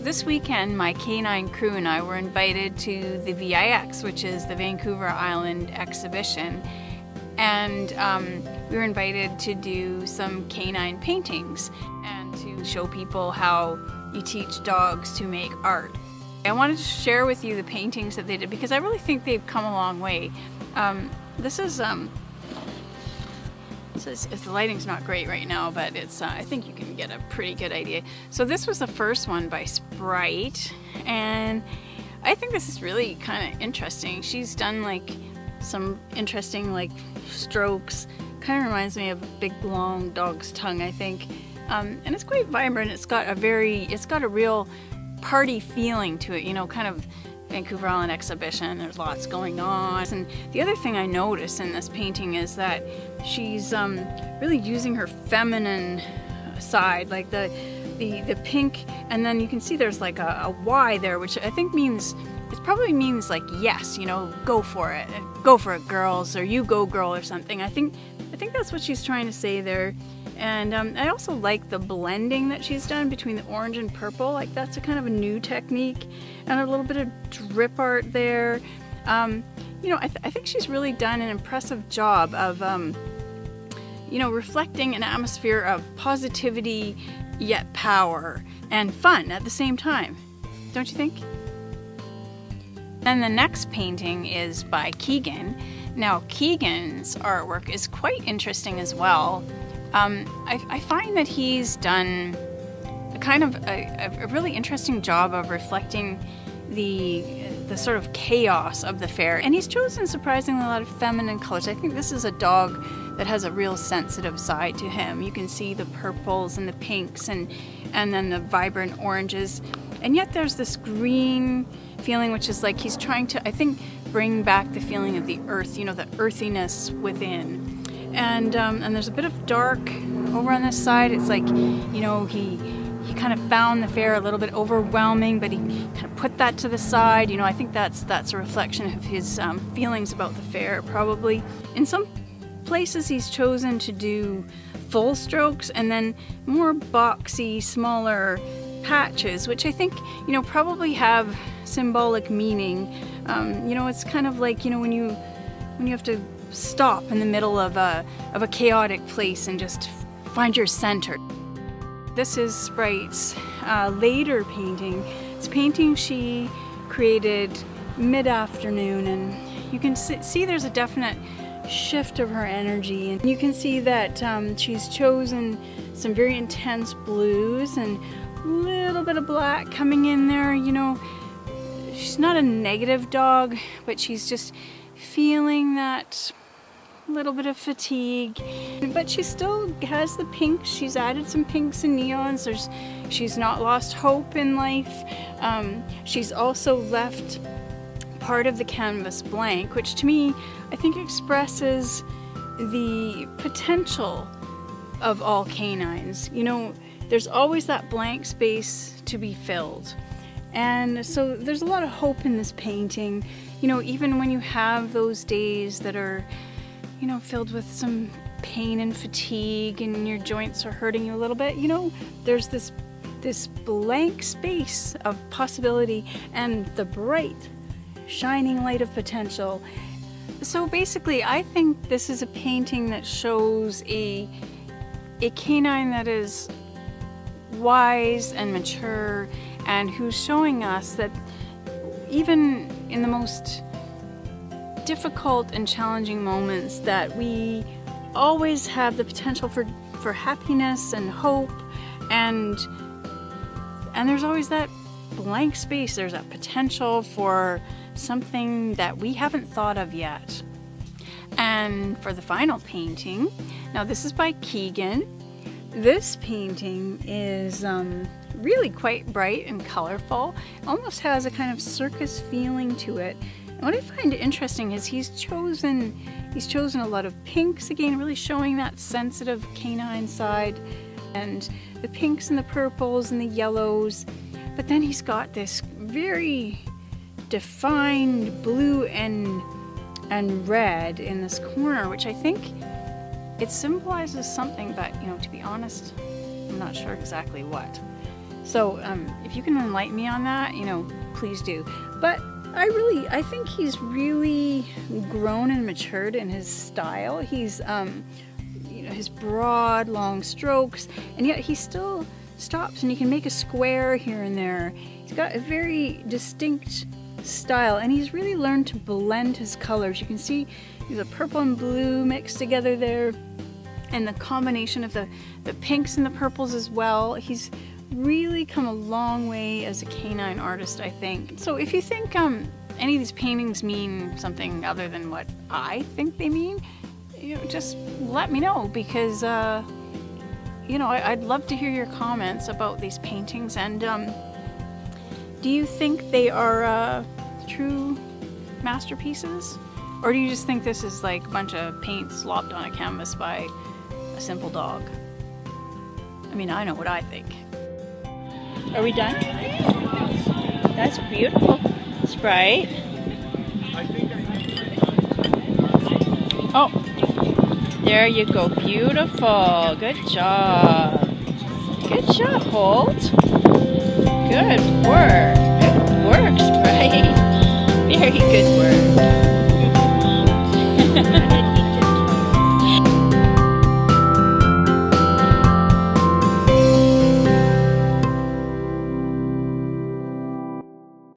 This weekend, my Canine crew and I were invited to the VIX, which is the Vancouver Island Exhibition. And we were invited to do some canine paintings and to show people how you teach dogs to make art. I wanted to share with you the paintings that they did because I really think they've come a long way. The lighting's not great right now, but it's I think you can get a pretty good idea. So this was the first one by Sprite, and I think this is really kind of interesting. She's done like some interesting like strokes. Kind of reminds me of a big long dog's tongue, I think. And it's quite vibrant. It's got a real party feeling to it, you know, kind of Vancouver Island Exhibition. There's lots going on. And the other thing I noticed in this painting is that she's really using her feminine side, like the pink, and then you can see there's like a Y there, which I think means, it probably means like yes, you know, go for it, girls, or you go girl or something. I think that's what she's trying to say there. And I also like the blending that she's done between the orange and purple. Like that's a kind of a new technique, and a little bit of drip art there. You know, I think she's really done an impressive job of, you know, reflecting an atmosphere of positivity, yet power and fun at the same time. Don't you think? And the next painting is by Keegan. Now, Keegan's artwork is quite interesting as well. I find that he's done a kind of a really interesting job of reflecting the sort of chaos of the fair, and he's chosen surprisingly a lot of feminine colors. I think this is a dog that has a real sensitive side to him. You can see the purples and the pinks and then the vibrant oranges, and yet there's this green feeling, which is like he's trying to, I think, bring back the feeling of the earth, you know, the earthiness within. And there's a bit of dark over on this side. It's like, you know, he kind of found the fair a little bit overwhelming, but he kind of put that to the side. You know, I think that's a reflection of his feelings about the fair, probably. In some places he's chosen to do full strokes and then more boxy, smaller patches, which I think, you know, probably have symbolic meaning. You know, it's kind of like, you know, when you have to stop in the middle of a chaotic place and just find your center. This is Sprite's later painting. It's a painting she created mid-afternoon, and you can see there's a definite shift of her energy, and you can see that she's chosen some very intense blues and a little bit of black coming in there. You know, she's not a negative dog, but she's just feeling that little bit of fatigue, but she still has the pinks. She's added some pinks and neons. She's not lost hope in life. She's also left part of the canvas blank, which to me I think expresses the potential of all canines. You know, there's always that blank space to be filled, and so there's a lot of hope in this painting. You know, even when you have those days that are, you know, filled with some pain and fatigue and your joints are hurting you a little bit, you know, there's this blank space of possibility and the bright, shining light of potential. So basically, I think this is a painting that shows a canine that is wise and mature, and who's showing us that even in the most difficult and challenging moments, that we always have the potential for happiness and hope, and there's always that blank space. There's that potential for something that we haven't thought of yet. And for the final painting, now this is by Keegan. This painting is really quite bright and colorful. It almost has a kind of circus feeling to it. What I find interesting is he's chosen a lot of pinks, again, really showing that sensitive canine side, and the pinks and the purples and the yellows. But then he's got this very defined blue and red in this corner, which I think it symbolizes something, but, you know, to be honest, I'm not sure exactly what. So if you can enlighten me on that, you know, please do. But I think he's really grown and matured in his style. He's, you know, his broad, long strokes, and yet he still stops and he can make a square here and there. He's got a very distinct style, and he's really learned to blend his colors. You can see the purple and blue mixed together there, and the combination of the pinks and the purples as well. He's really come a long way as a canine artist, I think. So if you think any of these paintings mean something other than what I think they mean, you know, just let me know, because you know, I'd love to hear your comments about these paintings. And do you think they are true masterpieces, or do you just think this is like a bunch of paint slopped on a canvas by a simple dog? I mean, I know what I think. Are we done? That's beautiful, Sprite. Oh, there you go. Beautiful. Good job. Good job, Holt. Good work. Good work, Sprite. Very good work.